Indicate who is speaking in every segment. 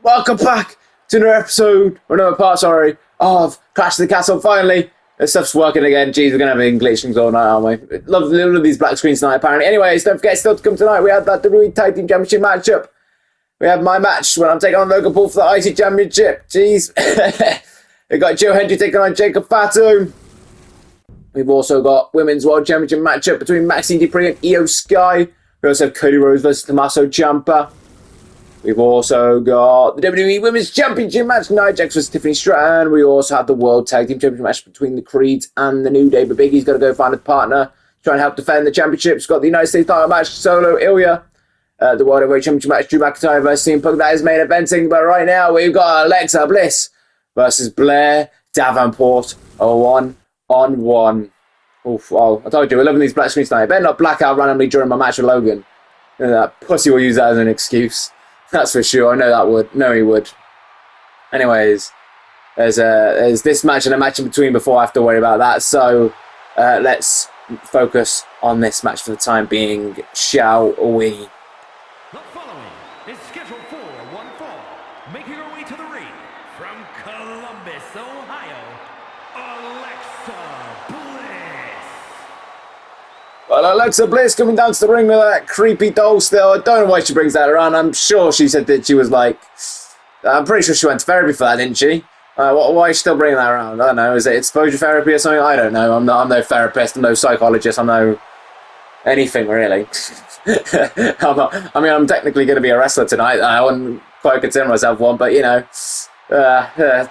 Speaker 1: Welcome back to another episode, or another part, sorry, of Clash of the Castle. Finally, this stuff's working again. Jeez, we're going to have English things all night, aren't we? Love these black screens tonight, apparently. Anyways, don't forget, still to come tonight, we had that WWE Tag Team Championship matchup. We have my match when I'm taking on Logan Paul for the IC Championship. Jeez. We got Joe Hendry taking on Jacob Fatu. We've also got Women's World Championship matchup between Maxine Dupree and Io Sky. We also have Cody Rhodes versus Tommaso Ciampa. We've also got the WWE Women's Championship match, Nia Jax versus Tiffany Stratton. We also have the World Tag Team Championship match between the Creeds and the New Day. But Big E's got to go find a partner, try and help defend the championships. Got the United States title match, Solo Ilya. The World Heavyweight Championship match, Drew McIntyre versus CM Punk. That is main eventing. But right now, we've got Alexa Bliss versus Blair Davenport. A 1-on-1. Oof, oh, I told you, we're loving these black screens tonight. I better not black out randomly during my match with Logan. You know, that pussy will use that as an excuse. That's for sure. I know that would. No, he would. Anyways, there's this match and a match in between before I have to worry about that. So let's focus on this match for the time being, shall we?
Speaker 2: The following is scheduled for one fall. Making her way to the ring from Columbus, Ohio, Alexa Bliss.
Speaker 1: Well, Alexa Bliss coming down to the ring with that creepy doll still. I don't know why she brings that around. I'm sure she said that she was like... I'm pretty sure she went to therapy for that, didn't she? Why is she still bringing that around? I don't know. Is it exposure therapy or something? I don't know. I'm no therapist. I'm no psychologist. I'm no... anything, really. I'm technically going to be a wrestler tonight. I wouldn't quite consider myself one, but, you know...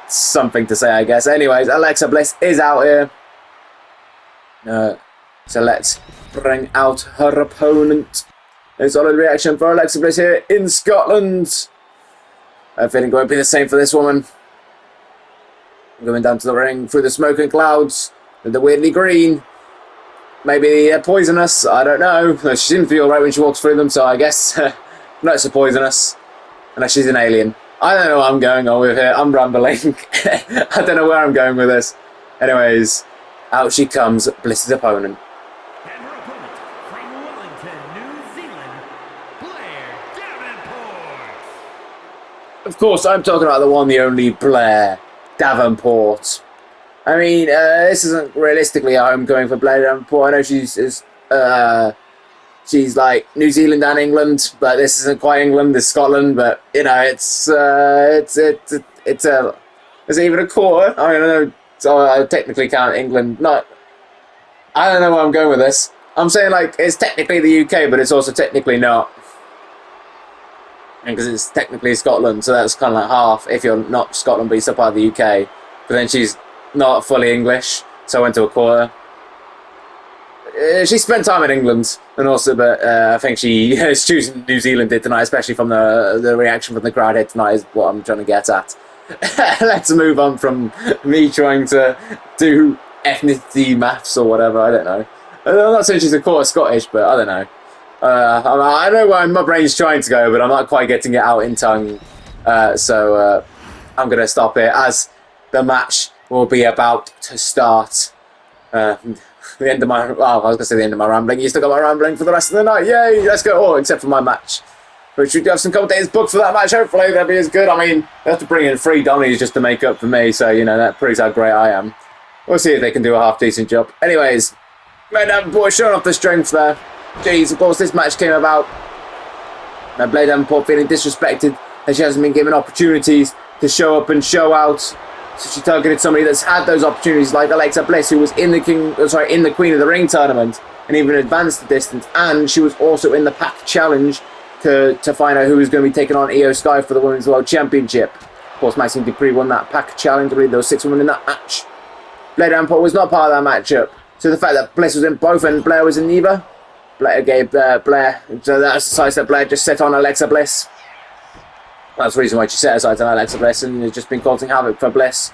Speaker 1: something to say, I guess. Anyways, Alexa Bliss is out here. So let's bring out her opponent. A solid reaction for Alexa Bliss here in Scotland. I feeling it won't be the same for this woman. Going down to the ring through the smoke and clouds. With the weirdly green. Maybe poisonous, I don't know. She seems to feel right when she walks through them, so I guess not so poisonous. Unless she's an alien. I don't know where I'm going on with here. I'm rambling. I don't know where I'm going with this. Anyways, out she comes, Bliss's opponent.
Speaker 2: And her opponent from Wellington, New Zealand, Blair Davenport.
Speaker 1: Of course, I'm talking about the one, the only Blair Davenport. I mean, this isn't realistically a homecoming for Blair Davenport. I know she's like New Zealand and England, but this isn't quite England. It's Scotland, but you know, it's is it even a quarter? I don't know. So I technically count England. Not. I don't know where I'm going with this. I'm saying like it's technically the UK, but it's also technically not, because it's technically Scotland. So that's kind of like half. If you're not Scotland, but you're still part of the UK. But then she's not fully English, so I went to a quarter. She spent time in England, and also, but I think she is choosing New Zealand did tonight, especially from the reaction from the crowd here tonight, is what I'm trying to get at. Let's move on from me trying to do ethnicity maths or whatever. I don't know. I'm not saying she's a quarter Scottish, but I don't know. I know where my brain's trying to go, but I'm not quite getting it out in tongue. So I'm going to stop here as the match will be about to start. The end of my... Well, I was going to say the end of my rambling. You still got my rambling for the rest of the night. Yay! Let's go all except for my match. Which we do have some commentators booked for that match. Hopefully they'll be as good. I mean, they have to bring in 3 dummies just to make up for me. So, you know, that proves how great I am. We'll see if they can do a half-decent job. Anyways, Blair Davenport showing off the strength there. Jeez, of course, this match came about. Now, Blair Davenport feeling disrespected as she hasn't been given opportunities to show up and show out. So she targeted somebody that's had those opportunities, like Alexa Bliss, who was in the Queen of the Ring tournament and even advanced the distance. And she was also in the Pack Challenge to find out who was going to be taking on Io Sky for the Women's World Championship. Of course, Maxine Dupree won that Pack Challenge. I believe there were 6 women in that match. Blair Davenport was not part of that matchup. So the fact that Bliss was in both and Blair was in neither, Blair gave Blair. So that's the size that Blair just set on Alexa Bliss. That's the reason why she set aside on Alexa Bliss and has just been causing havoc for Bliss.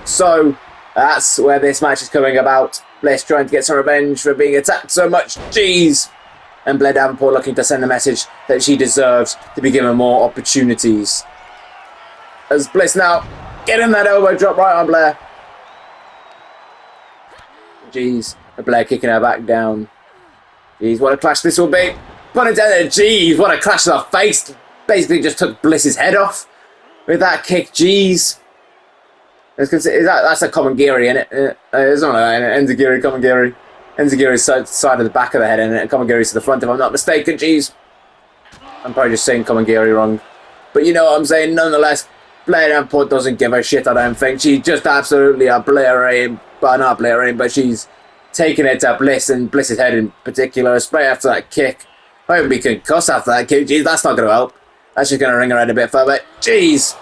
Speaker 1: So that's where this match is coming about. Bliss trying to get some revenge for being attacked so much. Jeez. And Blair Davenport looking to send a message that she deserves to be given more opportunities. As Bliss now getting that elbow drop right on Blair. Jeez. Blair kicking her back down. Jeez, what a clash this will be. Pun intended. Jeez, what a clash to the face. Basically just took Bliss's head off. With that kick, jeez. That's a Komagiri, isn't it? It's not an Enziguri, Komagiri. Enziguri's side of the back of the head, and Komagiri's to the front, if I'm not mistaken, jeez. I'm probably just saying Komagiri wrong. But you know what I'm saying, nonetheless, Blair Davenport doesn't give a shit, I don't think. She's just absolutely obliterating, but not obliterating, but she's taking it to Bliss, and Bliss's head in particular, especially after that kick. I hope we can cuss after that kick, jeez, that's not going to help. That's just going to ring her head a bit further, jeez.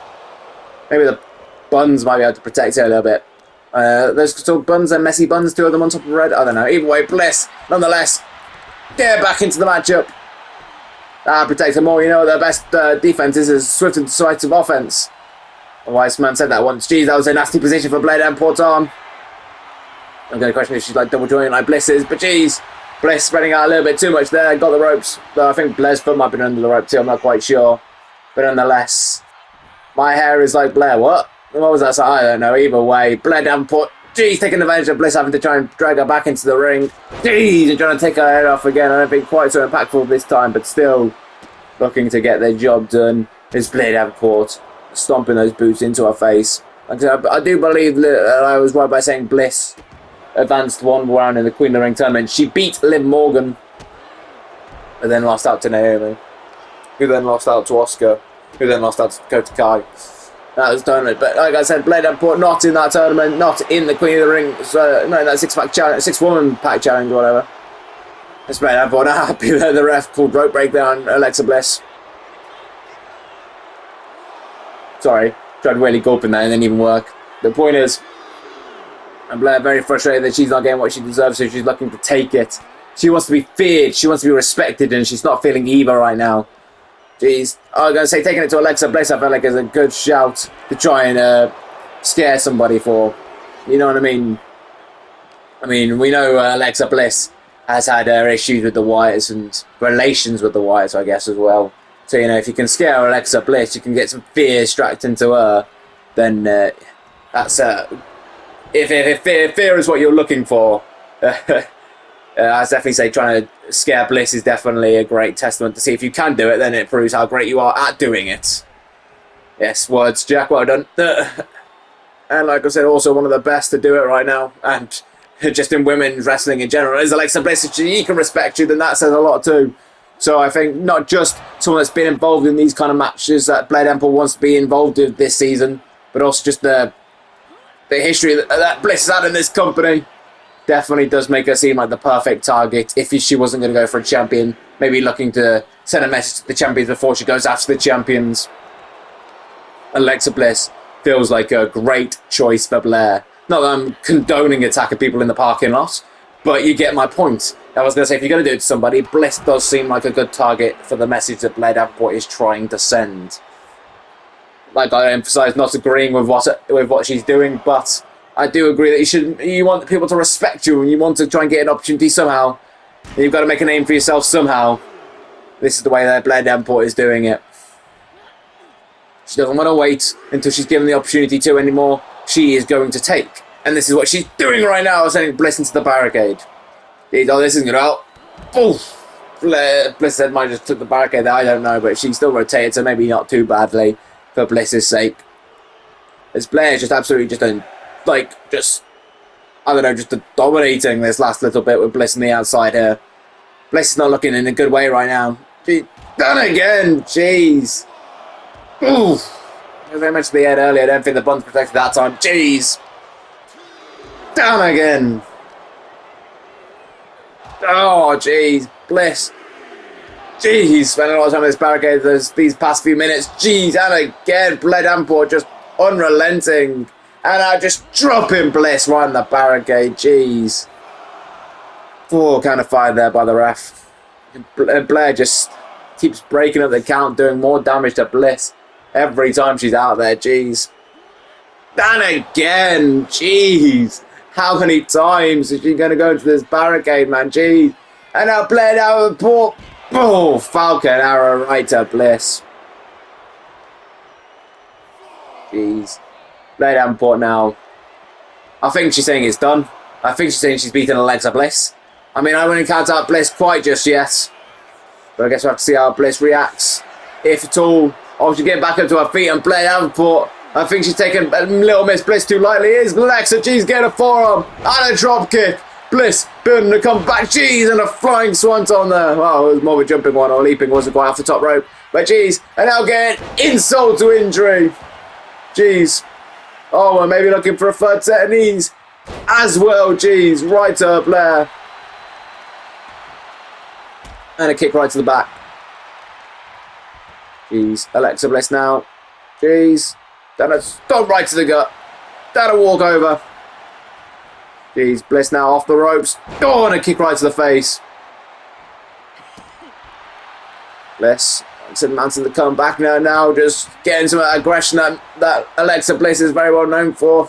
Speaker 1: Maybe the buns might be able to protect her a little bit. Those still buns and messy buns, two of them on top of red. I don't know. Either way, Bliss, nonetheless, get back into the matchup. Protect her more. You know, their best defense is swift and decisive offense. A wise man said that once. Jeez, that was a nasty position for Blair Davenport's arm. I'm going to question if she's like double jointing like Bliss is, but jeez, Bliss spreading out a little bit too much there. Got the ropes. Though I think Blair's foot might have been under the rope too. I'm not quite sure. But nonetheless, my hair is like Blair. What? What was that? I don't know. Either way, Blair Davenport, jeez, taking advantage of Bliss having to try and drag her back into the ring. Jeez, and trying to take her head off again. I don't think quite so impactful this time, but still looking to get their job done. Is Blair Davenport stomping those boots into her face. Like I do believe that I was right by saying Bliss advanced one round in the Queen of the Ring tournament. She beat Liv Morgan, and then lost out to Naomi, who then lost out to Oscar, who then lost out to Dakota Kai. That was tournament, but like I said, Blair Davenport not in that tournament, not in the Queen of the Ring, so no, that six-woman pack challenge or whatever. It's Blair Davenport not happy that the ref called rope break there on Alexa Bliss. Sorry, tried really gulping that and didn't even work. The point is, and Blair very frustrated that she's not getting what she deserves, so she's looking to take it. She wants to be feared, she wants to be respected, and she's not feeling either right now. Jeez, I was going to say taking it to Alexa Bliss, I felt like is a good shout to try and scare somebody for. You know what I mean? I mean, we know Alexa Bliss has had her issues with the Wyatts and relations with the Wyatts, I guess, as well. So, you know, if you can scare Alexa Bliss, you can get some fear struck into her, then that's... if fear is what you're looking for, I'd definitely say trying to scare Bliss is definitely a great testament to see if you can do it, then it proves how great you are at doing it. Yes, words, Jack, well done. And like I said, also one of the best to do it right now, and just in women's wrestling in general, is Alexa Bliss. If she can respect you, then that says a lot too. So I think not just someone that's been involved in these kind of matches that Blair Davenport wants to be involved in this season, but also just the history that Bliss has had in this company definitely does make her seem like the perfect target if she wasn't going to go for a champion. Maybe looking to send a message to the champions before she goes after the champions. Alexa Bliss feels like a great choice for Blair. Not that I'm condoning attacking people in the parking lot, but you get my point. I was going to say, if you're going to do it to somebody, Bliss does seem like a good target for the message that Blair Davenport is trying to send. Like I emphasise, not agreeing with what she's doing, but I do agree that you want people to respect you, and you want to try and get an opportunity somehow. You've got to make a name for yourself somehow. This is the way that Blair Davenport is doing it. She doesn't want to wait until she's given the opportunity to anymore. She is going to take. And this is what she's doing right now, sending Bliss into the barricade. Oh, this isn't going to help. Oh, Bliss said might just took the barricade there, I don't know, but she still rotated, so maybe not too badly for Bliss's sake. As Blair's just absolutely just dominating this last little bit with Bliss on the outside here. Bliss is not looking in a good way right now. She done again, jeez. Ooh. As I mentioned the head earlier, I don't think the bun's protected that time. Jeez. Down again. Oh, jeez. Bliss. Jeez. Spending a lot of time in this barricade these past few minutes. Jeez. And again, Blair Davenport just unrelenting. And I just dropping Bliss right in the barricade. Jeez. Oh, kind of fired there by the ref. And Blair just keeps breaking up the count, doing more damage to Bliss every time she's out there. Jeez. And again. Jeez. How many times is she going to go into this barricade, man? Jeez. And now Blair Davenport. Oh, Falcon arrow right to Bliss. Jeez. Blair Davenport now. I think she's saying it's done. I think she's saying she's beaten Alexa Bliss. I mean, I wouldn't count out Bliss quite just yet. But I guess we'll have to see how Bliss reacts, if at all, Oh, she's getting back up to her feet, and Blair Davenport, I think she's taking a little Miss Bliss too lightly. Is Alexa, geez, getting a forearm and a drop kick. Bliss building to come back, jeez, and a flying swanton there. Well, it was more of a jumping one, or leaping, wasn't quite off the top rope. But jeez, and now getting insult to injury. Jeez. Oh, we're maybe looking for a third set of knees as well, jeez. Right to Blair. And a kick right to the back. Jeez, Alexa Bliss now. Jeez. Then a stomp right to the gut. Then a walk over. Jeez, Bliss now off the ropes. Oh, and a kick right to the face. Bliss mounting the comeback now, just getting some aggression that Alexa Bliss is very well known for.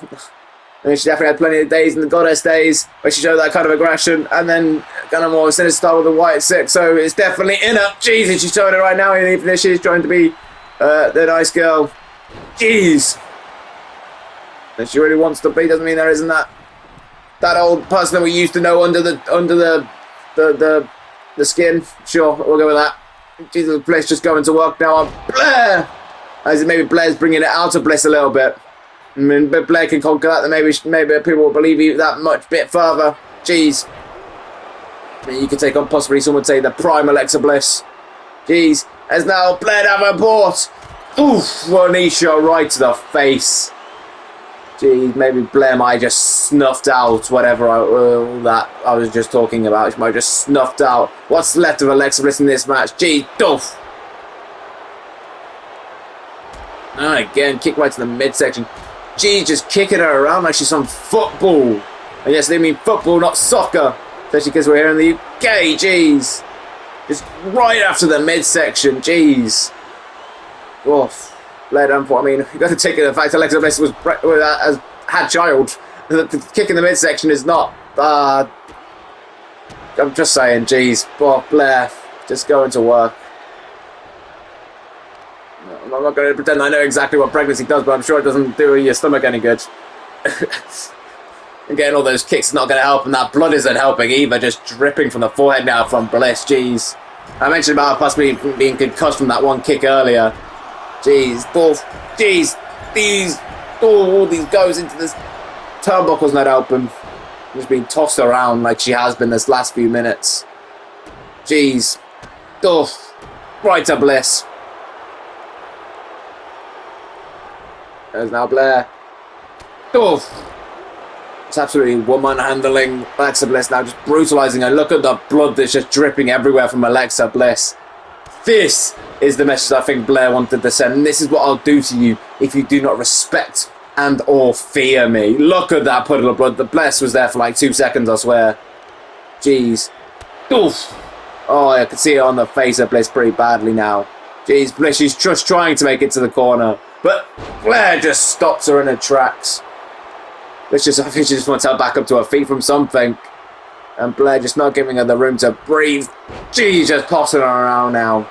Speaker 1: And she definitely had plenty of days in the Goddess days where she showed that kind of aggression, and then kind of more sinister style with the White Six. So it's definitely in her. Jeez, and she's showing it right now, even if she's trying to be the nice girl. Jeez. That she really wants to be doesn't mean there isn't that old person that we used to know under the skin. Sure, we'll go with that. Jesus, Bliss just going to work now on Blair. As maybe Blair's bringing it out of Bliss a little bit. I mean, but Blair can conquer that, then maybe people will believe you that much bit further. Jeez. I mean, you could take on possibly, some would say, the prime Alexa Bliss. Jeez. As now Blair Davenport. Oof, one knee shot right to the face. Jeez, maybe Blair might have just snuffed out whatever that I was just talking about. She might have just snuffed out what's left of Alexa Bliss in this match. Jeez, doof. And again, kick right to the midsection. Jeez, just kicking her around like she's some football. And yes, they mean football, not soccer. Especially because we're here in the UK, jeez. Just right after the midsection, jeez. Oof. Blair Davenport, I mean, you've got to take the fact Alexa Bliss had child. The kick in the midsection is not. I'm just saying, jeez. Oh, Blair, just going to work. I'm not going to pretend I know exactly what pregnancy does, but I'm sure it doesn't do your stomach any good. And getting all those kicks is not going to help, and that blood isn't helping either, just dripping from the forehead now from Bliss, jeez. I mentioned about possibly being concussed from that one kick earlier. Jeez, all these goes into this turnbuckle's not open. Just being tossed around like she has been this last few minutes. Jeez. Right to Bliss. There's now Blair. It's absolutely woman handling Alexa Bliss now, just brutalizing her. Look at the blood that's just dripping everywhere from Alexa Bliss. This is the message I think Blair wanted to send. And this is what I'll do to you if you do not respect and or fear me. Look at that puddle of blood. The Bliss was there for like 2 seconds, I swear. Jeez. Oof. Oh, I can see it on the face of Bliss pretty badly now. Jeez, Bliss, she's just trying to make it to the corner. But Blair just stops her in her tracks. I think she just wants her back up to her feet from something. And Blair just not giving her the room to breathe. Jeez, just tossing her around now.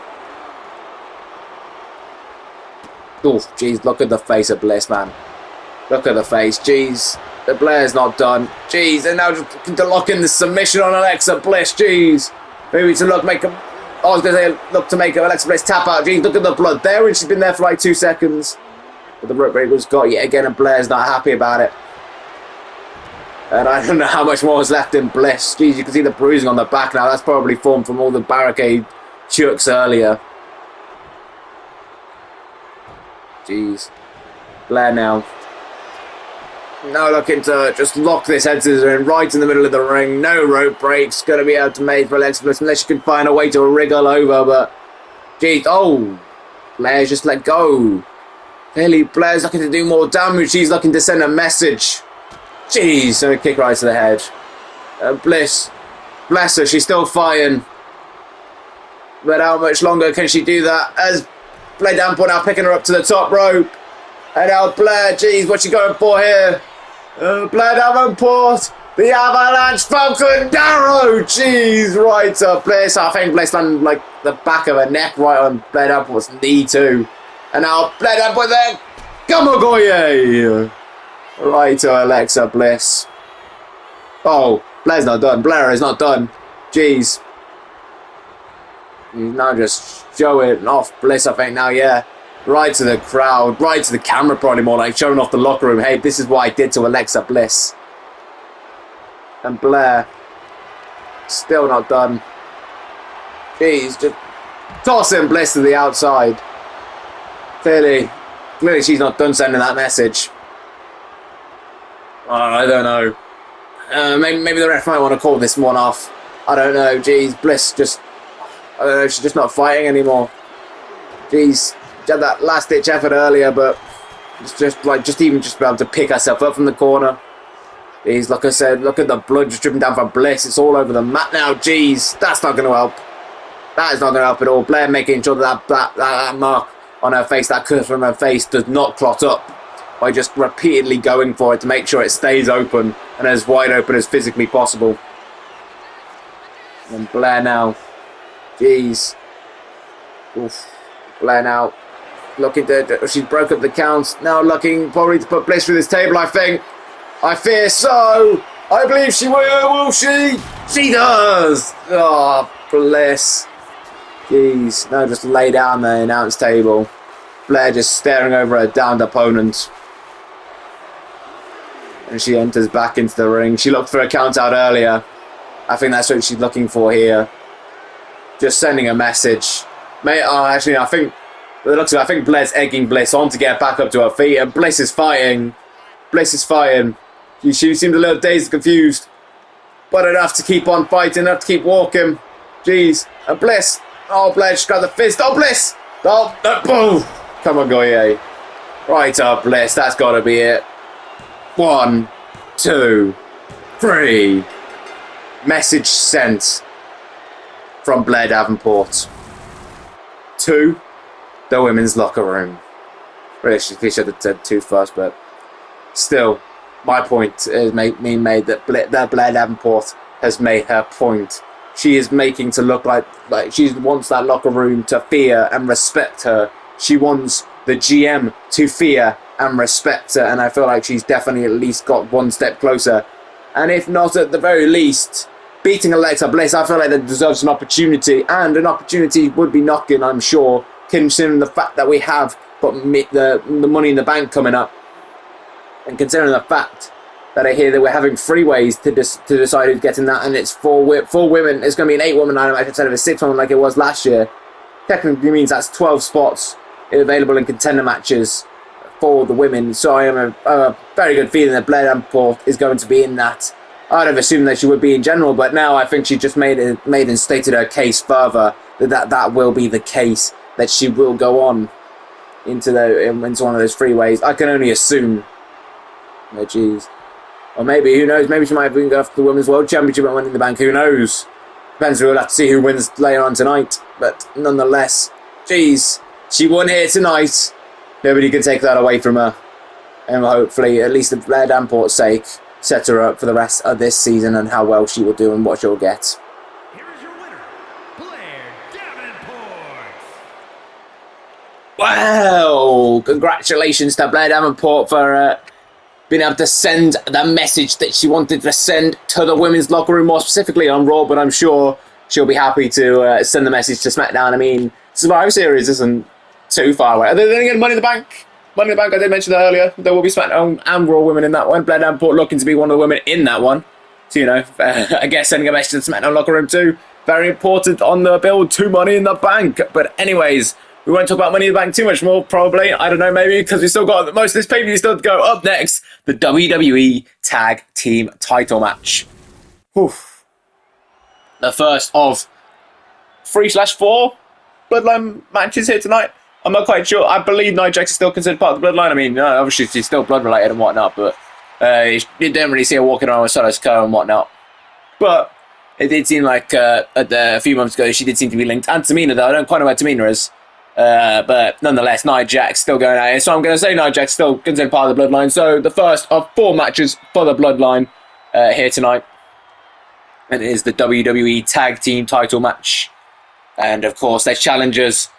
Speaker 1: Oh, jeez, look at the face of Bliss, man. Look at the face, jeez. The Blair's not done. Jeez, and now just to lock in the submission on Alexa Bliss, jeez. Maybe to look to make Alexa Bliss tap out. Jeez, look at the blood there, and she's been there for like 2 seconds. But the rope break was got yet again, and Blair's not happy about it. And I don't know how much more is left in Bliss. Jeez, you can see the bruising on the back now. That's probably formed from all the barricade chucks earlier. Jeez. Blair now. Now looking to just lock this head scissor in right in the middle of the ring. No rope breaks. Going to be able to make for Alexa Bliss unless she can find a way to wriggle over. But, jeez. Oh. Blair's just let go. Clearly, Blair's looking to do more damage. She's looking to send a message. Jeez. And a kick right to the head. Bliss. Bless her. She's still fighting. But how much longer can she do that? As Blair Davenport now picking her up to the top rope. And now Blair, jeez, what's she going for here? Blair Davenport, the Avalanche Falcon Darrow, jeez, right to Bliss. I think Bliss landed like the back of her neck right on Blair Davenport's knee too. And now Blair Davenport there, Gamemode, right to Alexa Bliss. Oh, Blair's not done. Blair is not done. Jeez. He's now just showing off Bliss, I think now, yeah. right to the crowd, right to the camera, probably more like showing off the locker room. Hey, this is what I did to Alexa Bliss. And Blair, still not done. Jeez, just tossing Bliss to the outside. Clearly she's not done sending that message. Oh, I don't know. Maybe the ref might want to call this one off. I don't know. Jeez, Bliss just... I don't know, she's just not fighting anymore. Jeez, she had that last-ditch effort earlier, but it's just be able to pick herself up from the corner. Jeez, like I said, look at the blood just dripping down from Bliss. It's all over the mat now. Jeez, that's not going to help. That is not going to help at all. Blair making sure that mark on her face, that cut from her face, does not clot up by just repeatedly going for it to make sure it stays open and as wide open as physically possible. And Blair now. Jeez. Oof. Blair now looking to... She's broke up the counts. Now looking probably to put Bliss through this table, I think. I fear so. I believe she will she? She does. Oh, Bliss. Jeez. Now just lay down the announce table. Blair just staring over her downed opponent. And she enters back into the ring. She looked for a count out earlier. I think that's what she's looking for here. Just sending a message. I think Blair's egging Bliss on to get back up to her feet, and Bliss is fighting. She seemed a little dazed and confused, but enough to keep on fighting, enough to keep walking. Jeez, and Bliss. Oh, Blair just grabbed the fist. Oh, Bliss. Oh, boom. Come on, Goye. Right up, Bliss. That's got to be it. 1, 2, 3. Message sent from Blair Davenport to the women's locker room. Really, she should have said 2 first, but still, my point is being made that Blair Davenport has made her point. She is making to look like she wants that locker room to fear and respect her. She wants the GM to fear and respect her, and I feel like she's definitely at least got one step closer. And if not, at the very least, beating Alexa Bliss, I feel like that deserves an opportunity, and an opportunity would be knocking, I'm sure, considering the fact that we have got the Money in the Bank coming up, and considering the fact that I hear that we're having 3 ways to decide who's getting that, and it's 4 women. It's going to be an 8-woman item instead of a 6-woman like it was last year. Technically means that's 12 spots available in contender matches for the women. So I am a very good feeling that Blair Davenport is going to be in that. I'd have assumed that she would be in general, but now I think she just made and stated her case further that will be the case, that she will go on into one of those 3 ways. I can only assume. Oh, jeez. Or maybe, who knows, maybe she might even go after the Women's World Championship and Money in the Bank, who knows? Depends, we'll have to see who wins later on tonight. But nonetheless, jeez, she won here tonight. Nobody can take that away from her. And hopefully, at least for Blair Davenport's sake, set her up for the rest of this season and how well she will do and what she'll get.
Speaker 2: Here is your winner, Blair Davenport.
Speaker 1: Wow! Congratulations to Blair Davenport for being able to send the message that she wanted to send to the women's locker room, more specifically on Raw, but I'm sure she'll be happy to send the message to SmackDown. I mean, Survivor Series isn't too far away. Then again, Money in the Bank. Money in the Bank, I did mention that earlier. There will be SmackDown and Raw women in that one. Blair Davenport looking to be one of the women in that one. So, I guess sending a message to the SmackDown locker room too. Very important on the build to Money in the Bank. But anyways, we won't talk about Money in the Bank too much more, probably. I don't know, maybe, because we still got most of this pay-per-view still to go. Up next, the WWE Tag Team title match. Oof. The first of 3/4 Bloodline matches here tonight. I'm not quite sure. I believe Nia Jax is still considered part of the Bloodline. I mean, obviously she's still blood-related and whatnot, but you didn't really see her walking around with Soda's Co and whatnot. But it did seem like a few months ago she did seem to be linked. And Tamina, though. I don't quite know where Tamina is. But nonetheless, Nia Jax still going out here. So I'm going to say Nia Jax still considered part of the Bloodline. So the first of 4 matches for the Bloodline here tonight. And it is the WWE Tag Team title match. And of course, there's challengers.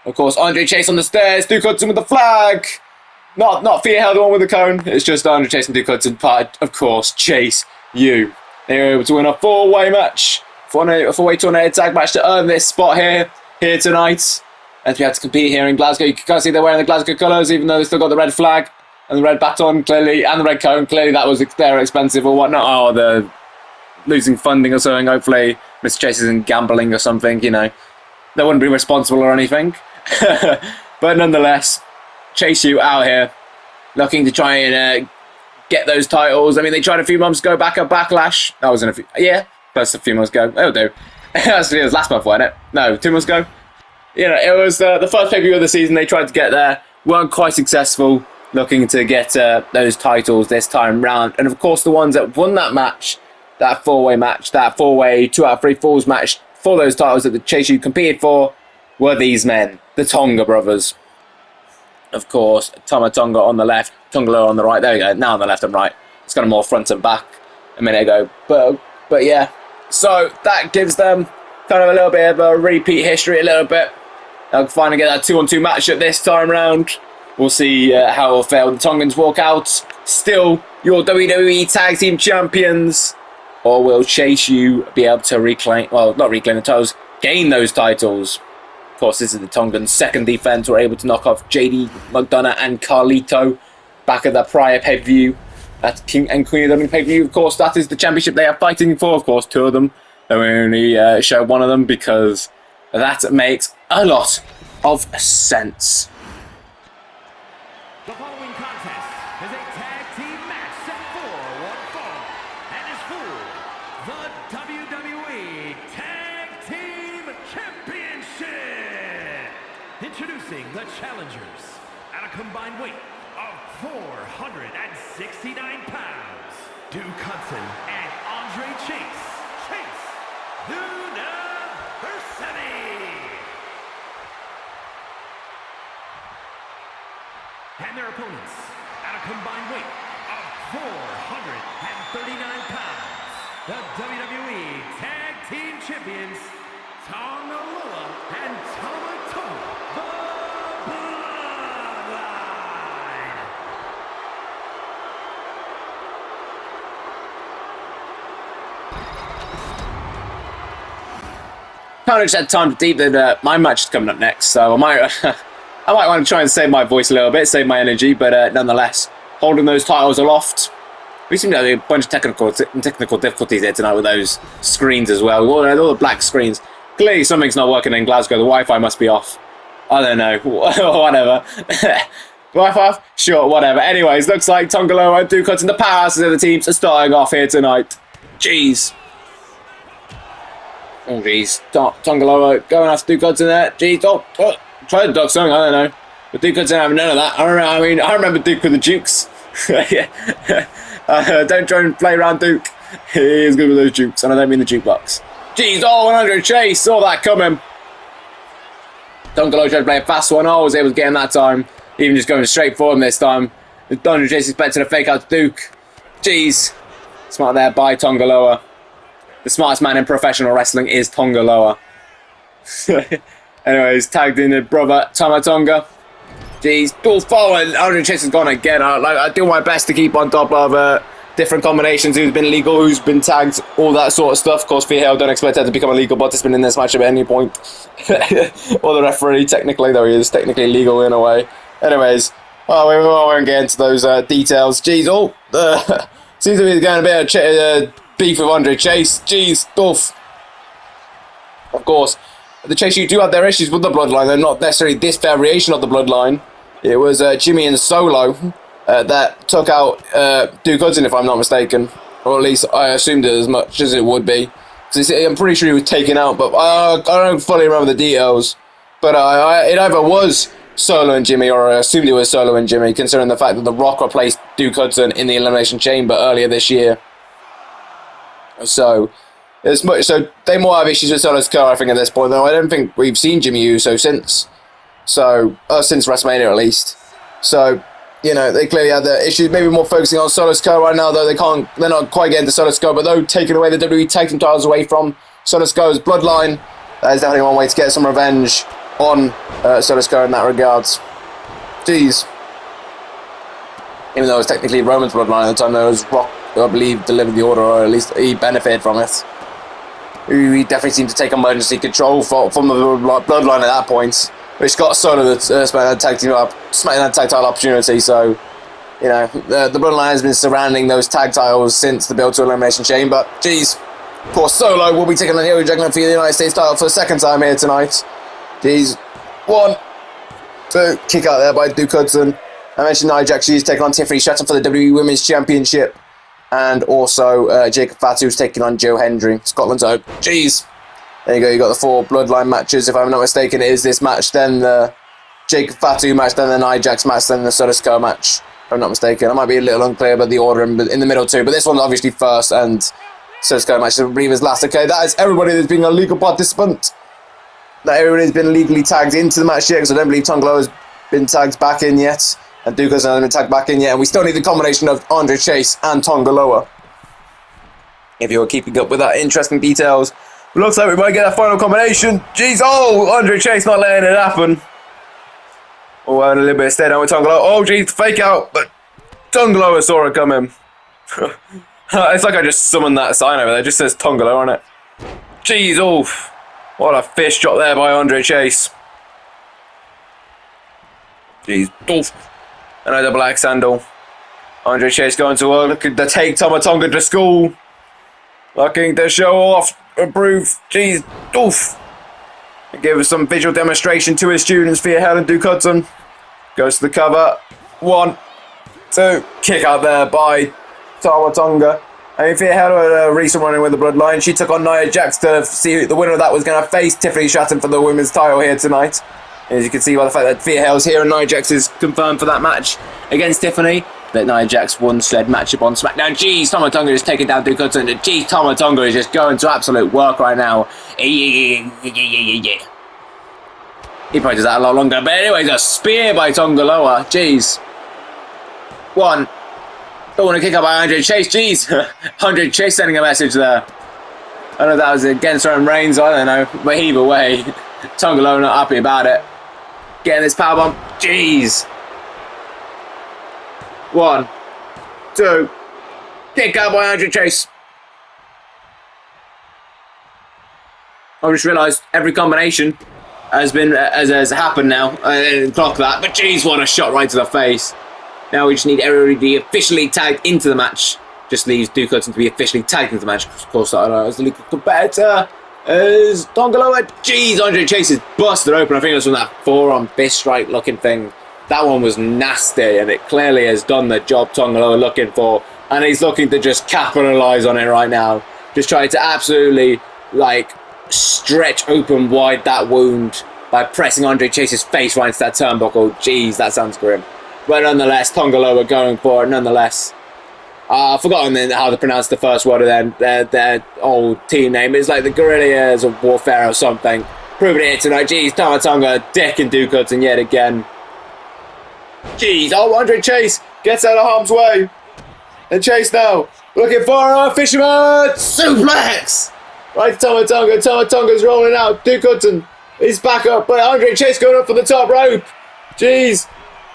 Speaker 1: Of course, Andre Chase on the stairs. Duke Hudson with the flag. Not Thea, the one with the cone. It's just Andre Chase and Duke Hudson. Part, of course, Chase you. They were able to win a 4-way match. A 4-way tornado tag match to earn this spot here tonight. and to be able to compete here in Glasgow. You can kind of see they're wearing the Glasgow colours, even though they still got the red flag and the red baton, clearly, and the red cone. Clearly that was they're expensive or whatnot. Oh, they're losing funding or something. Hopefully Mr. Chase isn't gambling or something, you know. They wouldn't be responsible or anything. But nonetheless, Chase U out here looking to try and get those titles. I mean, they tried a few months ago back at Backlash. That was in a few... Yeah, that's a few months ago. It'll do. It was last month, wasn't it? No, 2 months ago. You know, it was the first pay-per-view of the season. They tried to get there. Weren't quite successful looking to get those titles this time round. And of course, the ones that won that match, that four-way match, that four-way 2 out of 3 falls match for those titles that the Chase U competed for were these men, the Tonga brothers. Of course, Tama Tonga on the left, Tonga Loa on the right. There we go. Now on the left and right. It's kind of more front and back a minute ago. But yeah. So that gives them kind of a little bit of a repeat history, a little bit. They'll finally get that 2-on-2 match at this time round. We'll see how it will fare when the Tongans walk out. Still your WWE Tag Team Champions. Or will Chase U be able to reclaim, well, not reclaim the titles, gain those titles? Of course, this is the Tongans' second defense. We're able to knock off JD McDonough and Carlito back at the prior pay-per-view. That's King and Queen of the pay-per-view. Of course, that is the championship they are fighting for. Of course, 2 of them. They only show 1 of them because that makes a lot of sense.
Speaker 2: The following contest is a tag team match set for 1 fall and is for the WWE Tag Team Championship. Introducing the challengers at a combined weight of 469 pounds, Duke Hudson and Andre Chase University. And their opponents at a combined weight of 439 pounds, the WWE Tag Team Champions, Tonga Loa and Tama Tonga, the Bloodline.
Speaker 1: Kind of just had time to deep that my match is coming up next, so I might want to try and save my voice a little bit, save my energy, but nonetheless, holding those titles aloft. We seem to have a bunch of technical difficulties here tonight with those screens as well. All the black screens. Clearly something's not working in Glasgow. The Wi-Fi must be off. I don't know. Whatever. Wi-Fi off? Sure, whatever. Anyways, looks like Tonga Loa and Duke Hudson, the powerhouses of the teams, are starting off here tonight. Jeez. Oh, jeez. Tonga Loa going after Duke Hudson there. Jeez. Oh, try to duck something. I don't know. But Duke Hudson having none of that. I remember Duke with the Dukes. Yeah. Don't try and play around Duke. He is good with those Dukes, and I don't mean the jukebox. Jeez, 100 Chase. Saw that coming. Tonga Loa tried to play a fast one. I was able to get him that time. Even just going straight for him this time. 100 Chase expected a fake out to Duke. Jeez. Smart there by Tonga Loa. The smartest man in professional wrestling is Tonga Loa. Anyways, tagged in the brother Tama Tonga. Jeez, dual forward. 100 Chase has gone again. I do my best to keep on top of different combinations. Who's been legal, who's been tagged, all that sort of stuff. Of course, Thea, don't expect her to become a legal participant in this match at any point. Or the referee, technically, though he is technically legal in a way. Anyways, we won't get into those details. Jeez, seems to be going a bit of beef with Andre Chase. Jeez, Dolph. Of course, the Chase U do have their issues with the Bloodline. They're not necessarily this variation of the Bloodline. It was Jimmy and Solo that took out Duke Hudson, if I'm not mistaken. Or at least I assumed it as much as it would be. I'm pretty sure he was taken out, but I don't fully remember the details. But it either was Solo and Jimmy, or I assumed it was Solo and Jimmy, considering the fact that The Rock replaced Duke Hudson in the Elimination Chamber earlier this year. So they more have issues with Solo Sikoa, I think, at this point, though. I don't think we've seen Jimmy Uso since WrestleMania, at least. So, you know, they clearly had the issues, maybe more focusing on Solo Sikoa right now, though they're not quite getting to Solo Sikoa, but though taking away the WWE Tag Team titles away from Solo Sikoa's Bloodline, that is definitely one way to get some revenge on Solo Sikoa in that regards. Jeez. Even though it was technically Roman's Bloodline at the time, there was Rock, who I believe delivered the order, or at least he benefited from it. He definitely seemed to take emergency control from the Bloodline at that point. which got solo the SmackDown tag title opportunity. So, you know, the Bloodline has been surrounding those tag titles since the build to Elimination Chamber. Jeez. Of course, Solo will be taking on Ilya Dragunov for the United States title for the second time here tonight. Jeez. 1, 2, kick out there by Duke Hudson. I mentioned Nia Jax, she's taking on Tiffany Stratton for the WWE Women's Championship. And also Jacob Fatu's taking on Joe Hendry, Scotland's own. Jeez. There you go, you got the 4 Bloodline matches. If I'm not mistaken, it is this match, then the Jacob Fatu match, then the Nia Jax match, then the Soda Sco match. If I'm not mistaken. I might be a little unclear about the order in the middle too, but this one's obviously first, and Soda Sco match, I believe, is last. Okay, that is everybody that's been a legal participant. Not everybody has been legally tagged into the match yet, because I don't believe Tonga has been tagged back in yet, and Duke hasn't been tagged back in yet, and we still need the combination of Andre Chase and Tonga Loa. If you're keeping up with that interesting details, looks like we might get a final combination. Jeez, oh, Andre Chase not letting it happen. Oh, and a little bit of stare down with Tonga Loa. Oh, jeez, fake out, but Tonga Loa saw it coming. It's like I just summoned that sign over there. It just says Tonga Loa on it. Jeez, oh, what a fish drop there by Andre Chase. Jeez, oof. Another black sandal. Andre Chase going to work, looking to take Tama Tonga to school. Looking to show off, improve. Jeez, oof. Give us some visual demonstration to his students via Helen Duke Hudson. Goes to the cover. 1, 2, kick out there by Tama Tonga. And Thea had a recent running with the Bloodline. She took on Nia Jax to see who the winner of that was going to face Tiffany Stratton for the women's title here tonight. As you can see by the fact that Thea Hale's here and Nia Jax is confirmed for that match against Tiffany. That Nia Jax won sled matchup on SmackDown. Jeez, Tama Tonga is taking down Duke Hudson. Jeez, Tama Tonga is just going to absolute work right now. He probably does that a lot longer. But anyways, a spear by Tonga Loa. Jeez. 1. Don't want to kick up by Andre Chase. Jeez. Andre Chase sending a message there. I don't know if that was against Roman Reigns. I don't know. But either way, Tonga Loa not happy about it. Getting this powerbomb. Jeez. 1, 2. Kick out by Andre Chase. I just realised every combination has happened now. I didn't clock that. But jeez, what a shot right to the face. Now we just need everybody to be officially tagged into the match. Just leaves Duke Hudson to be officially tagged into the match. Of course, I don't know. As the legal competitor is Tonga Loa. Jeez, Andre Chase is busted open. I think it was from that forearm fist strike looking thing. That one was nasty, and it clearly has done the job Tonga Loa looking for. And he's looking to just capitalise on it right now. Just trying to absolutely, like, stretch open wide that wound by pressing Andre Chase's face right into that turnbuckle. Jeez, that sounds grim. But nonetheless, Tonga Loa going for it, nonetheless. I've forgotten how to pronounce the first word of their old team name. It's like the Guerrillas of Warfare or something. Proving it tonight. Jeez, Tama Tonga decking Duke Hudson yet again. Jeez, oh, Andre Chase gets out of harm's way. And Chase now looking for a fisherman suplex. Right to Tama Tonga. Tama Tonga's rolling out. Duke Hudson is back up, but Andre Chase going up for the top rope. Jeez.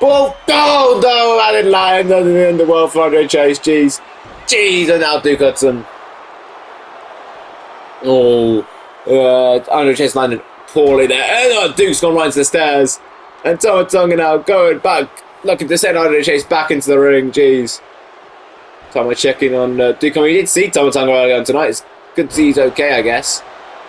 Speaker 1: Oh, no, I didn't lie. Nothing in the world for Andre Chase. Jeez. Jeez, and now Duke Hudson. Oh, Andre Chase landed poorly there. And Duke's gone right to the stairs. And Tama Tonga now going back, looking to send Andre Chase back into the ring. Jeez. Tama checking on Duke. I mean, we did see Tama Tonga earlier on tonight. It's good to see he's okay, I guess.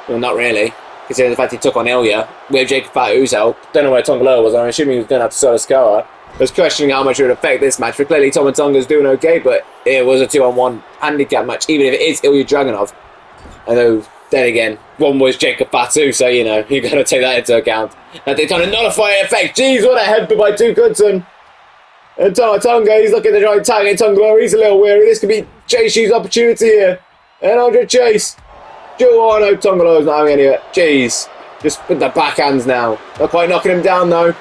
Speaker 1: Well, not really. Considering the fact he took on Ilya with Jacob Fatu's help. Don't know where Tonga Loa was. I'm assuming he was going to have to sort of score. I was questioning how much it would affect this match. But clearly Tama Tonga's doing okay, but it was a 2-on-1 handicap match, even if it is Ilya Dragunov. Although, then again, one was Jacob Fatu, so, you know, you've got to take that into account. That they kind of nullify the effect. Jeez, what a headbutt by Duke Hudson. And Tama Tonga, he's looking to try and tag in Tonga Loa. He's a little weary. This could be Chase's opportunity here. And Andre Chase. Oh no, Tonga Loa's not having any of it. Jeez. Just with the backhands now. Not quite knocking him down though.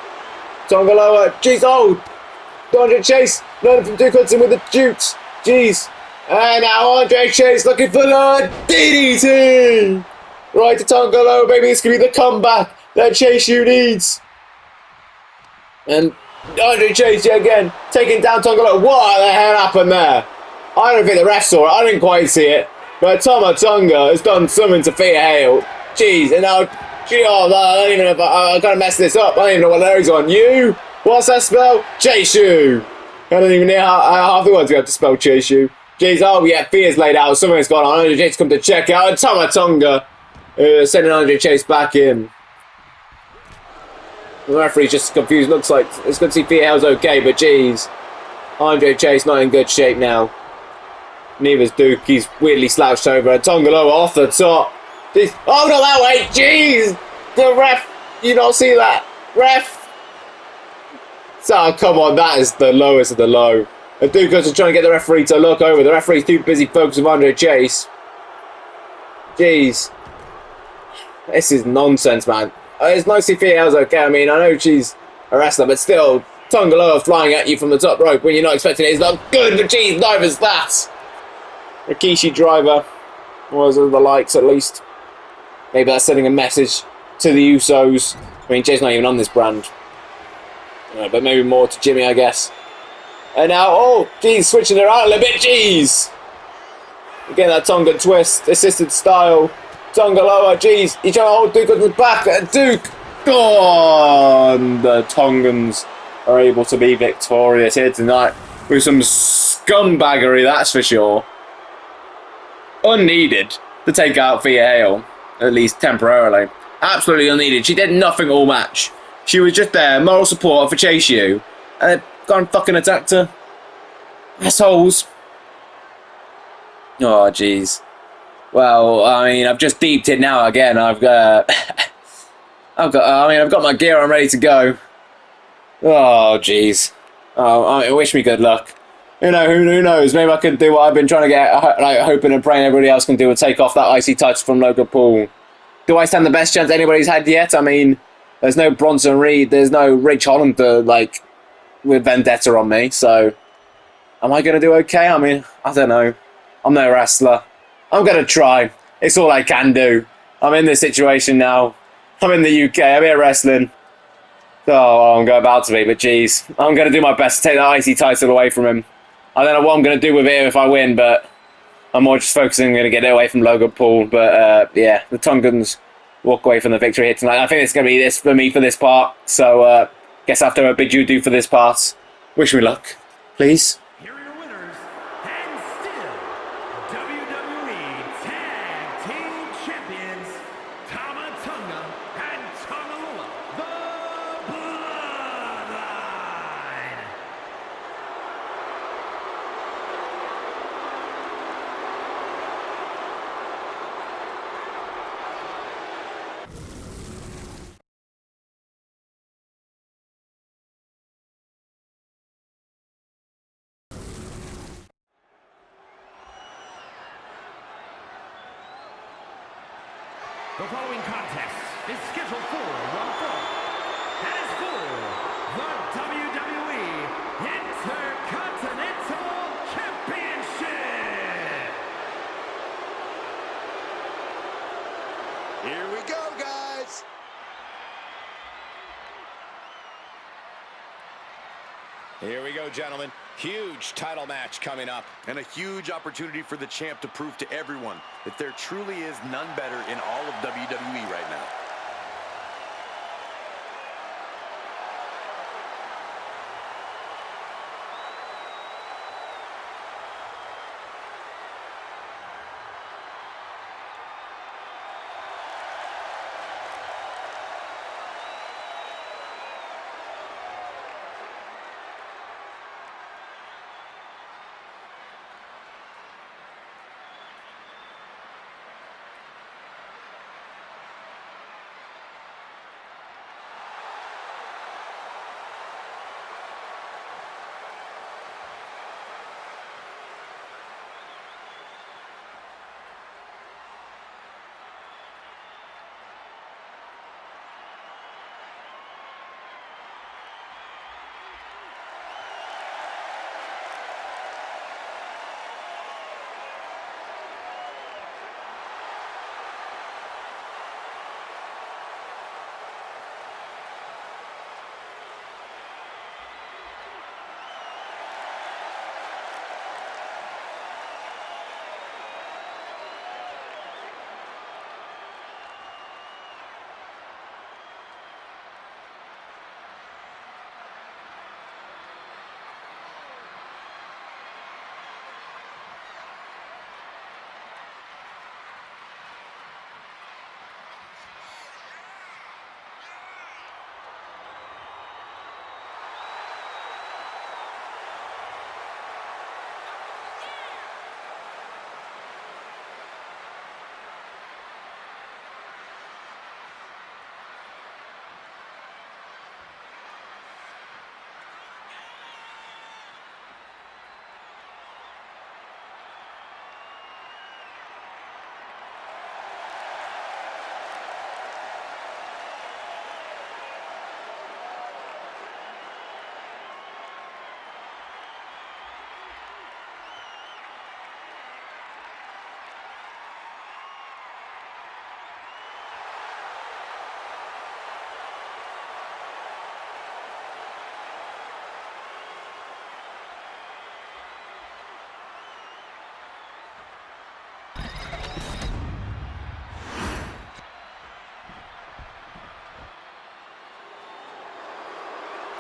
Speaker 1: Tonga Loa. Jeez, oh. Andre Chase. Learning from Duke Hudson with the jukes. Jeez. And now Andre Chase looking for the DDT. Right to Tonga Loa, baby. This could be the comeback that Chase you needs. And Andre Chase yet again taking down Tonga Loa. What the hell happened there? I don't think the ref saw it. I didn't quite see it. But Tama Tonga has done something to Thea Hale. Jeez, and now Oh, I don't even know if I gotta mess this up. I don't even know what letter on. You? What's that spell? Chase-you. I don't even know how half the words we have to spell Chase-you. Jeez, oh yeah, Thea's laid out. Something's gone on. Andre Chase come to check out. And Tama Tonga sending Andre Chase back in. The referee's just confused. Looks like it's good to see Thea Hale's okay, but jeez. Andre Chase not in good shape now. Neither's Duke. He's weirdly slouched over. Tonga Loa off the top. Oh, no, that way. Jeez. The ref. You don't see that. Ref. So, come on. That is the lowest of the low. And Duke is trying to get the referee to look over. The referee's too busy focusing on Andre Chase. Jeez. This is nonsense, man. It's nice to see Thea Hale's okay. I mean, I know she's a wrestler, but still, Tonga Loa flying at you from the top rope when you're not expecting it is not good, but geez, neither's that. Rikishi driver, or the likes at least. Maybe that's sending a message to the Usos. I mean, Jay's not even on this brand. But maybe more to Jimmy, I guess. And now, oh, geez, switching it around a little bit, jeez. Again, that Tonga twist, assisted style. Tonga Loa, jeez, he's trying to hold Duke on the back. Duke, gone. The Tongans are able to be victorious here tonight with some scumbaggery, that's for sure. Unneeded to take out Thea Hale, at least temporarily. Absolutely unneeded. She did nothing all match. She was just there, moral support for Chase U, and they've gone fucking attacked her. Assholes. Oh, jeez. Well, I mean, I've just deeped it now again. I've got my gear on ready to go. Oh, jeez. Oh, I mean, wish me good luck. You know, who knows? Maybe I can do what I've been trying to get, like, hoping and praying everybody else can do and take off that icy touch from Logan Paul. Do I stand the best chance anybody's had yet? I mean, there's no Bronson Reed, there's no Rich Holland like, with Vendetta on me, so am I going to do okay? I mean, I don't know. I'm no wrestler. I'm going to try. It's all I can do. I'm in this situation now. I'm in the UK. I'm here wrestling. Oh, I'm about to be, but geez. I'm going to do my best to take that icy title away from him. I don't know what I'm going to do with it if I win, but I'm more just focusing on going to get it away from Logan Paul. But yeah, the Tongans walk away from the victory here tonight. I think it's going to be this for me for this part. So guess I have to bid you adieu for this part. Wish me luck, please.
Speaker 2: Here are your winners, and still WWE Tag Team Champions, Tama Tonga and Tonga Loa, the Bloodline. The following contest is scheduled for one fall. That is for the WWE Intercontinental Championship.
Speaker 3: Here we go, guys. Here we go, gentlemen. Huge title match coming up. And a huge opportunity for the champ to prove to everyone that there truly is none better in all of WWE right now.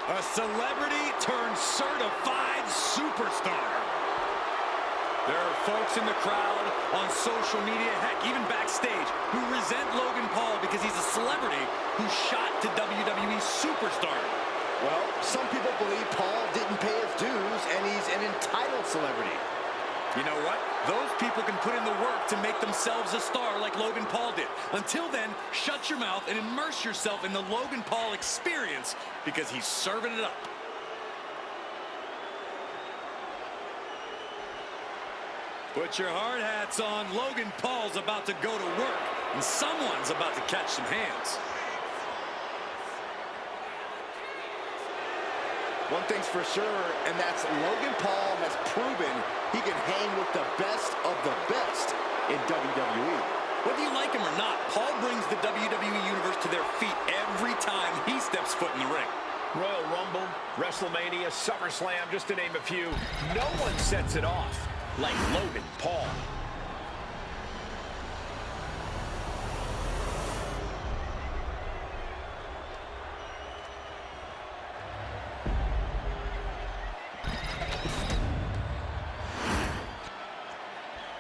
Speaker 3: A celebrity turned certified superstar. There are folks in the crowd, on social media, heck, even backstage, who resent Logan Paul because he's a celebrity who shot to WWE superstar.
Speaker 4: Well, some people believe Paul didn't pay his dues and he's an entitled celebrity.
Speaker 3: You know what? Those people can put in the work to make themselves a star like Logan Paul did. Until then, shut your mouth and immerse yourself in the Logan Paul experience because he's serving it up. Put your hard hats on. Logan Paul's about to go to work, and someone's about to catch some hands.
Speaker 4: One thing's for sure, and that's Logan Paul has proven he can hang with the best of the best in WWE.
Speaker 3: Whether you like him or not, Paul brings the WWE Universe to their feet every time he steps foot in the ring.
Speaker 5: Royal Rumble, WrestleMania, SummerSlam, just to name a few. No one sets it off like Logan Paul.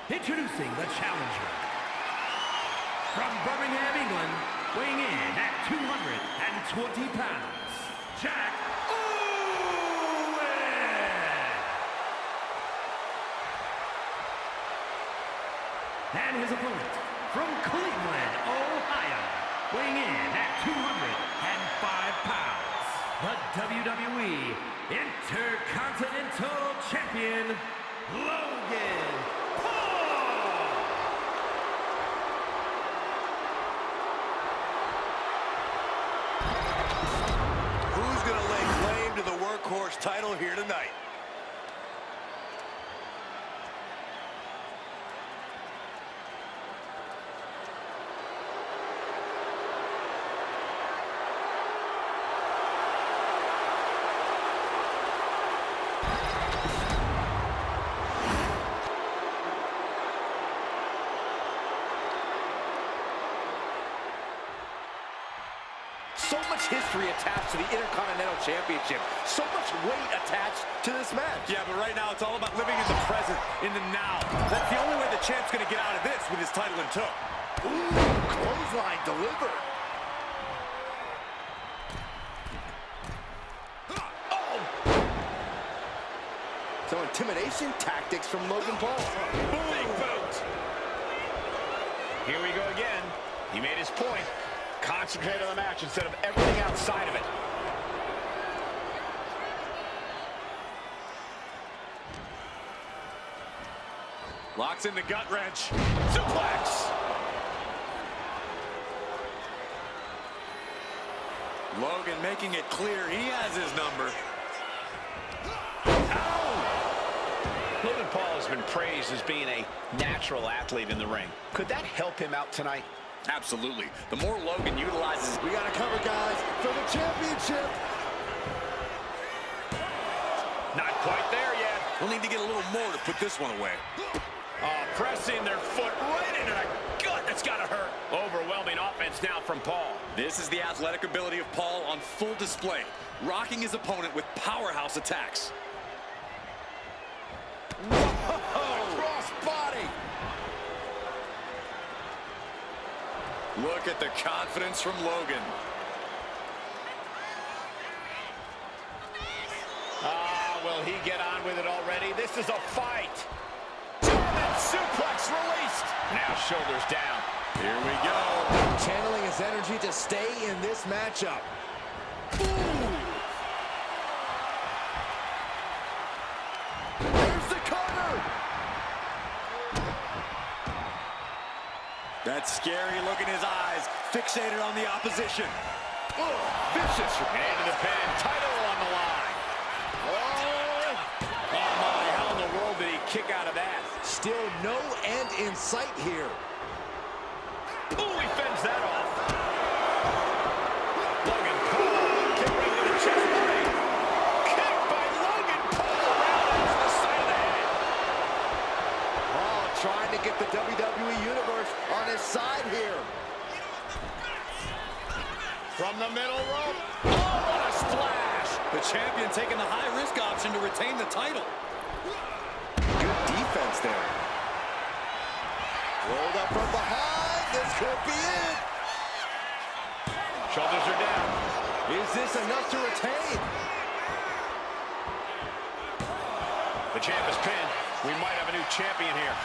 Speaker 2: Introducing the challenger. From Birmingham, England, weighing in at 220 pounds, Jack Owen! And his opponent, from Cleveland, Ohio, weighing in at 205 pounds, the WWE Intercontinental Champion, Logan Paul!
Speaker 3: Who's going to lay claim to the workhorse title here tonight?
Speaker 4: So much history attached to the Intercontinental Championship. So much weight attached to this match.
Speaker 3: Yeah, but right now it's all about living in the present, in the now. That's the only way the champ's going to get out of this with his title in tow.
Speaker 4: Ooh, clothesline delivered. Oh! So intimidation tactics from Logan Paul.
Speaker 5: Big boot. Here we go again. He made his point. Concentrate on the match instead of everything outside of it.
Speaker 3: Locks in the gut wrench. Suplex! Logan making it clear he has his number.
Speaker 5: Logan Paul has been praised as being a natural athlete in the ring. Could that help him out tonight?
Speaker 3: Absolutely. The more Logan utilizes...
Speaker 4: We got to cover, guys, for the championship.
Speaker 5: Not quite there yet.
Speaker 3: We'll need to get a little more to put this one away.
Speaker 5: Pressing their foot right into the gut. That's got to hurt. Overwhelming offense now from Paul.
Speaker 3: This is the athletic ability of Paul on full display, rocking his opponent with powerhouse attacks.
Speaker 4: Whoa! Cross body.
Speaker 3: Look at the confidence from Logan.
Speaker 5: Will he get on with it already? This is a fight. German suplex released. Now shoulders down.
Speaker 3: Here we go.
Speaker 4: Channeling his energy to stay in this matchup. Ooh. There's the cover.
Speaker 3: That scary look in his eyes, fixated on the opposition.
Speaker 4: Oh, vicious.
Speaker 5: Into the pin. Title on the line. Oh my, how in the world did he kick out of that?
Speaker 4: Still no end in sight here.
Speaker 5: Ooh, he fends that off. Logan Paul, kick right to the chest plate. Kick by Logan Paul around into the side of the head.
Speaker 4: Paul trying to get the WWE Universe on his side here.
Speaker 5: From the middle rope. Oh, what a splash.
Speaker 3: The champion taking the high-risk option to retain the title.
Speaker 4: Good defense there. Rolled up from behind. This could be it.
Speaker 5: Shoulders are down.
Speaker 4: Is this enough to retain?
Speaker 5: The champ is pinned. We might have a new champion here.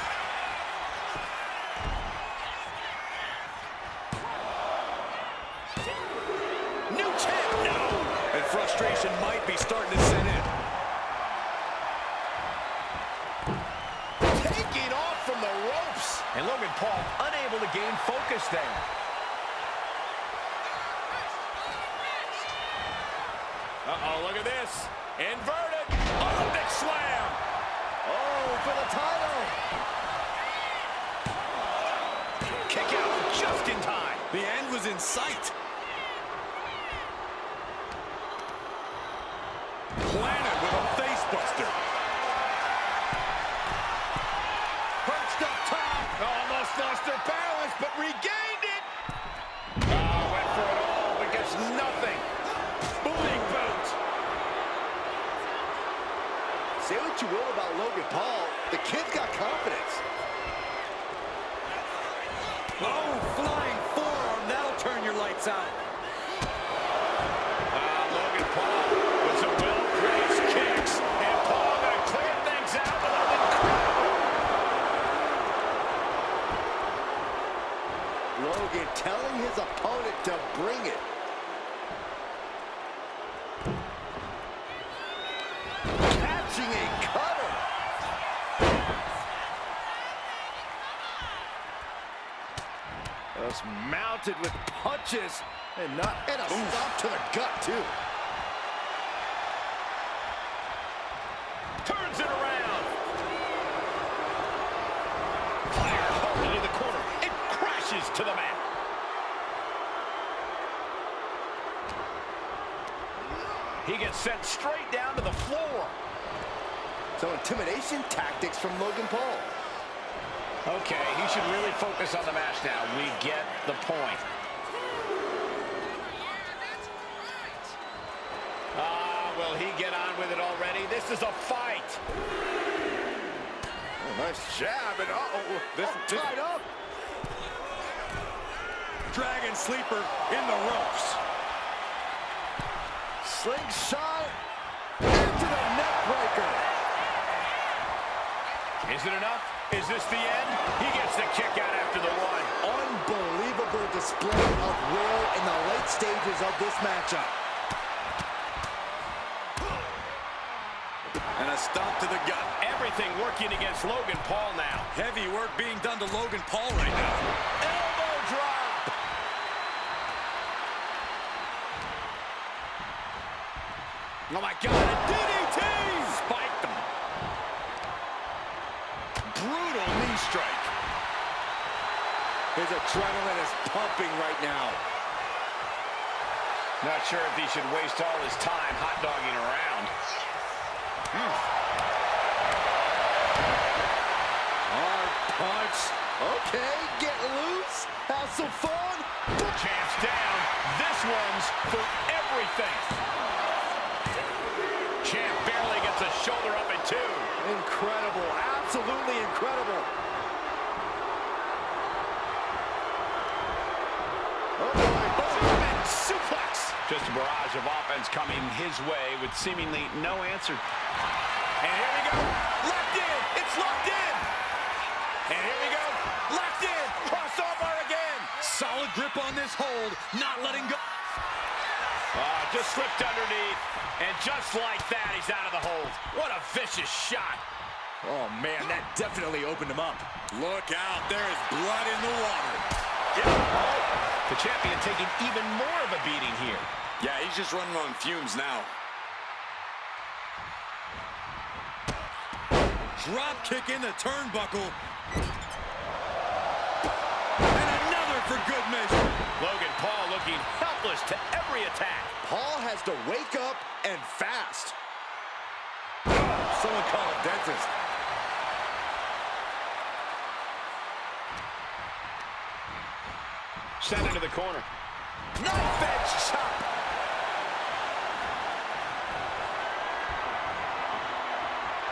Speaker 5: New champ, no!
Speaker 3: And frustration might be starting to set in.
Speaker 5: Taking off from the ropes. And Logan Paul unable to gain focus there. Uh-oh, look at this. Inverted. Oh, big slam.
Speaker 4: Oh, for the title.
Speaker 5: Kick out just in time.
Speaker 3: The end was in sight. Planted with a face buster.
Speaker 5: Perched up top. Almost lost their balance, but regained it. Oh, went for it all, but gets nothing. Big boot.
Speaker 4: Say what you will about Logan Paul, the kid's got confidence.
Speaker 3: Oh, flying forearm. That'll turn your lights out.
Speaker 5: Logan Paul with some well-placed kicks. And Paul gonna clear things out with an incredible.
Speaker 4: Logan telling his opponent to bring it. Catching a cutter. Just mounted with punches and a stop to the gut too.
Speaker 5: Turns it around. Blair pulled into the corner. It crashes to the mat. He gets sent straight down to the floor.
Speaker 4: So intimidation tactics from Logan Paul.
Speaker 5: Okay, he should really focus on the match now. We get the point. Will he get on with it already? This is a fight.
Speaker 4: Oh, nice jab, and this tied up.
Speaker 3: Dragon sleeper in the ropes.
Speaker 4: Slingshot into the neck breaker.
Speaker 5: Is it enough? Is this the end? He gets the kick out after the one.
Speaker 4: Unbelievable display of will in the late stages of this matchup.
Speaker 3: And a stop to the gut.
Speaker 5: Everything working against Logan Paul now.
Speaker 3: Heavy work being done to Logan Paul right now.
Speaker 5: Elbow drop. Oh my God, a DDT! Spiked him. Brutal knee strike.
Speaker 4: His adrenaline is pumping right now.
Speaker 5: Not sure if he should waste all his time hot-dogging around.
Speaker 4: Hard punch. Okay, get loose. Have some fun.
Speaker 5: Champ's down. This one's for everything. Champ barely gets a shoulder up at two.
Speaker 4: Incredible. Absolutely incredible. Oh,
Speaker 5: German suplex. Just a barrage of offense coming his way with seemingly no answer. And here we go. Locked in. It's locked in. And here we go. Locked in. Crossover again.
Speaker 3: Solid grip on this hold. Not letting go.
Speaker 5: Just slipped underneath. And just like that, he's out of the hold. What a vicious shot.
Speaker 3: Oh, man, that definitely opened him up. Look out. There is blood in the water.
Speaker 5: The champion taking even more of a beating here.
Speaker 3: Yeah, he's just running on fumes now. Drop kick in the turnbuckle. And another for good measure.
Speaker 5: Logan Paul looking helpless to every attack.
Speaker 4: Paul has to wake up and fast. Someone call a dentist.
Speaker 5: Sent into the corner. Knife edge chop.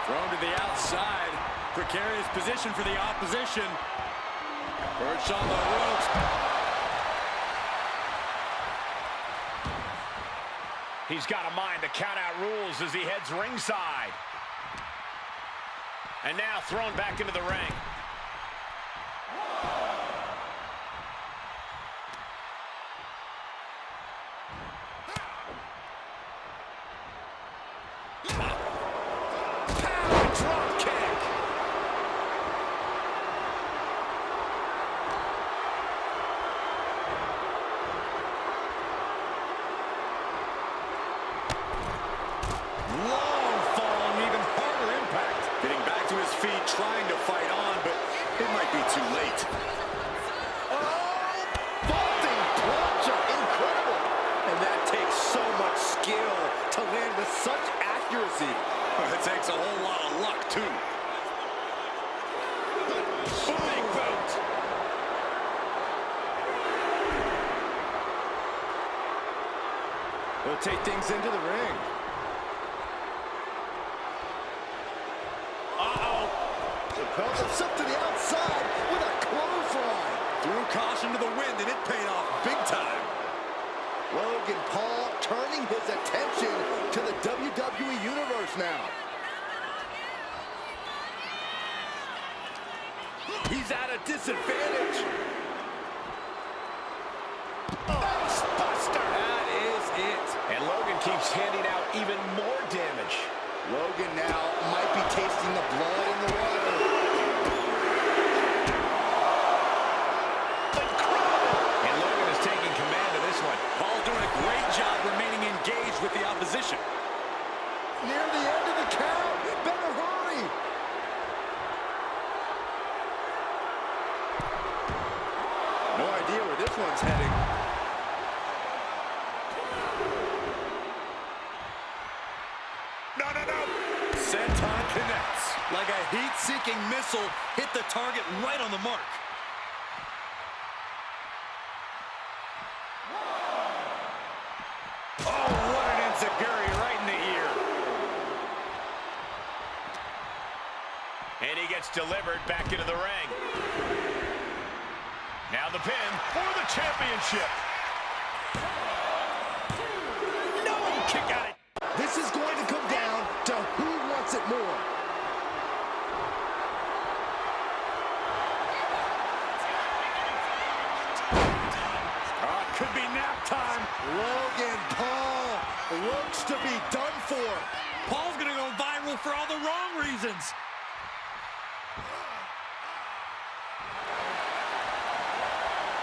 Speaker 3: Thrown to the outside. Precarious position for the opposition. Perched on the ropes.
Speaker 5: He's got a mind to count out rules as he heads ringside. And now thrown back into the ring.
Speaker 3: Drop kick. Long fall and even harder impact. Getting back to his feet, trying to fight on, but it might be too late. Oh, vaulting plunger, incredible. And that takes so much skill to land with such accuracy. It takes a whole lot of luck, too. Big boot. We'll take things into the ring. Propels up to the outside with a clothesline. Threw caution to the wind, and it paid off big time. Logan Paul turning his attention to the WWE Universe now. He's at a disadvantage. Facebuster. That is it.
Speaker 5: And Logan keeps handing out even more damage.
Speaker 4: Logan now might be tasting the blood in the water.
Speaker 5: And Logan is taking command of this one.
Speaker 3: Paul's doing a great job remaining engaged with the opposition.
Speaker 4: Near the end of the count. Better hurry. No idea where this one's heading.
Speaker 3: No. Senton connects. Like a heat-seeking missile, hit the target right on the mark. Oh, what an enziguri right in the ear.
Speaker 5: And he gets delivered back into the ring. Now the pin for the championship.
Speaker 3: No, kick out it.
Speaker 4: This is going to come down to who wants it more.
Speaker 3: Could be nap time.
Speaker 4: Logan Paul looks to be done for.
Speaker 3: Paul's going to go viral for all the wrong reasons.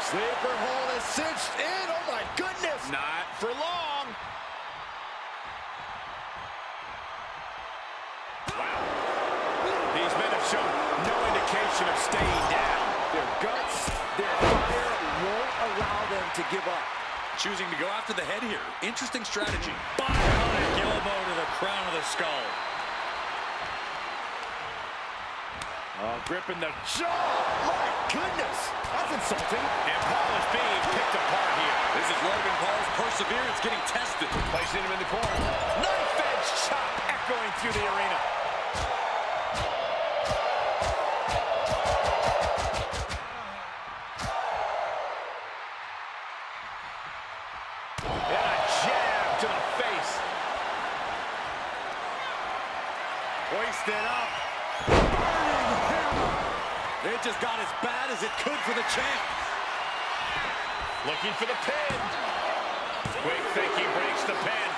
Speaker 4: Sleeper hold is cinched in. Oh, my goodness.
Speaker 3: Not for long.
Speaker 5: Wow. These men have shown no indication of staying down.
Speaker 4: Their guts, their fire won't allow them to give up.
Speaker 3: Choosing to go after the head here. Interesting strategy. Bionic elbow to the crown of the skull. Oh, gripping the jaw.
Speaker 4: My goodness. That's insulting.
Speaker 5: And Paul is being picked apart here.
Speaker 3: This is Logan Paul's perseverance getting tested.
Speaker 5: Placing him in the corner. Knife edge chop echoing through the arena. And a jab to the face.
Speaker 3: Hoisted up. It just got as bad as it could for the champ.
Speaker 5: Looking for the pin. Quick thinking breaks the pin.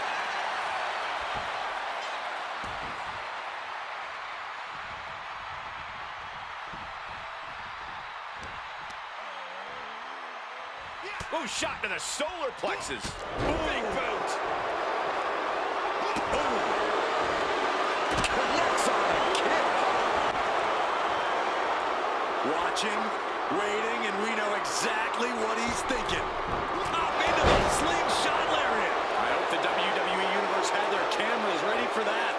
Speaker 5: Oh, shot to the solar plexus. Big boot.
Speaker 3: Connects on a kick. Watching, waiting, and we know exactly what he's thinking. Up into the slingshot lariat.
Speaker 5: I hope the WWE Universe had their cameras ready for that.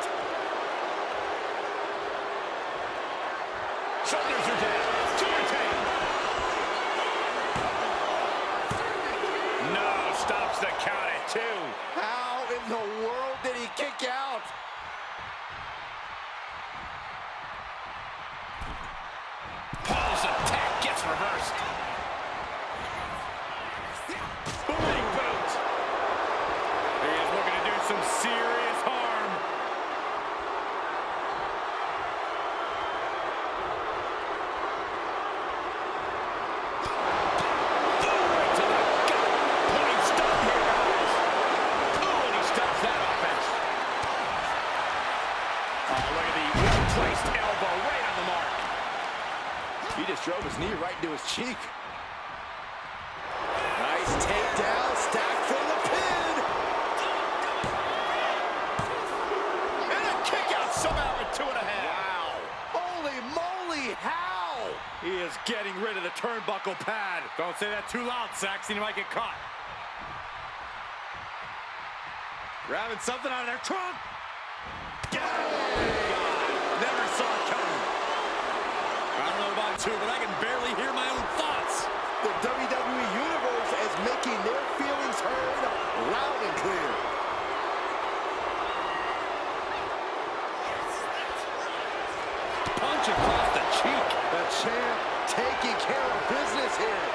Speaker 5: Shoulders are down. To retain. No, stops the count at 2.
Speaker 4: How in the world did he kick out?
Speaker 5: Placed elbow right on the mark.
Speaker 4: He just drove his knee right into his cheek. Nice takedown, stacked for the pin.
Speaker 5: And a kick out somehow at 2.5.
Speaker 4: Wow. Holy moly, how?
Speaker 3: He is getting rid of the turnbuckle pad. Don't say that too loud, Saxon. You might get caught. Grabbing something out of their trunk. Get out of God. Never saw it coming. I don't know about you, but I can barely hear my own thoughts.
Speaker 4: The WWE Universe is making their feelings heard loud and clear.
Speaker 3: Punch across the cheek.
Speaker 4: The champ taking care of business here.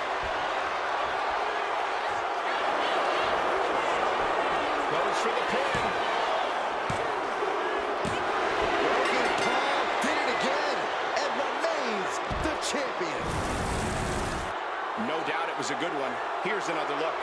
Speaker 4: Goes for the pin. Logan Paul did it again and remains the champion.
Speaker 5: No doubt it was a good one. Here's another look.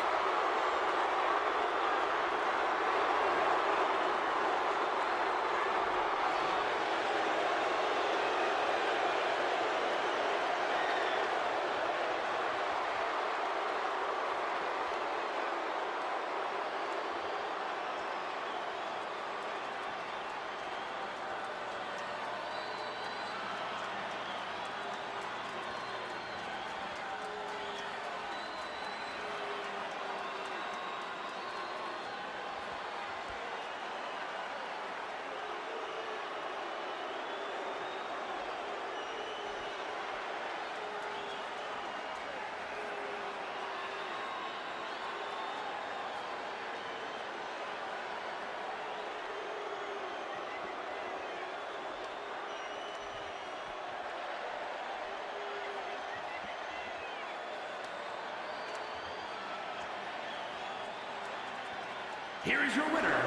Speaker 2: Here is your winner,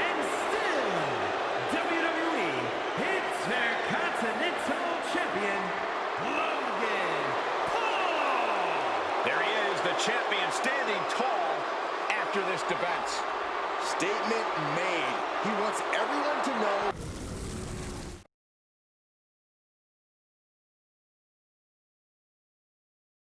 Speaker 2: and still WWE Intercontinental Champion, Logan Paul!
Speaker 5: There he is, the champion, standing tall after this defense.
Speaker 4: Statement made. He wants everyone to know